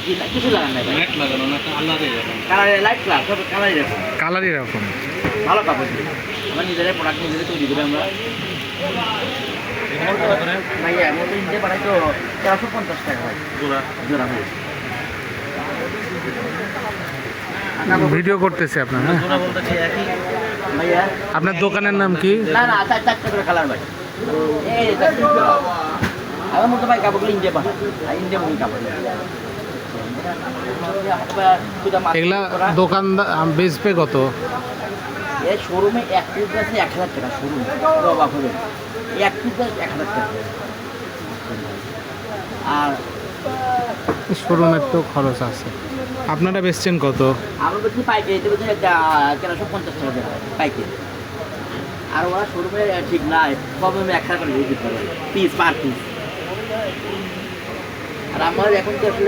কিছু লাগান নাই ভাই, লাইট লাগানো না আলাদা এরকম। কালারের লাইট ক্লাস সব কালারই এরকম, কালারই এরকম। ভালো কাপড় দিয়ে আমরা নিজেরাই প্রোডাক্ট নিজেরাই তৈরি করি আমরা। এগুলো কত করে ভাইয়া মোটর ইন্ডিয়া পাঠাই তো 1350 টাকা ভাই জোড়া? জোড়া ভাই। ভিডিও করতেছি আপনার, হ্যাঁ। জোড়া বলতে কি একই? ভাইয়া আপনার দোকানের নাম কি? না না চারটা করে কালার ভাই, এই চারটে কালার। আমার মতো ভাই কাপড়গুলো ইন্ডিয়া পাঠাই, আর ইন্ডিয়া মুখী কাপড় এগুলা দোকানদার বেচবে কত? এই শোরুমে এক পিস আছে 1000 টাকা, শোরুমে অবাক হবে, এক পিস 1000 টাকা। আর শোরুমের তো খরচ আছে। আপনারা বেচছেন কত? আমরা বলছি পাইকারি দিতে বলছি 1350 টাকা দেওয়া পাইকারি। আর ওরা শোরুমে ঠিক নাই, সব আমি 1000 করে দিতে পারে পিস, পার পিস। আর আমার এখন তো আসলে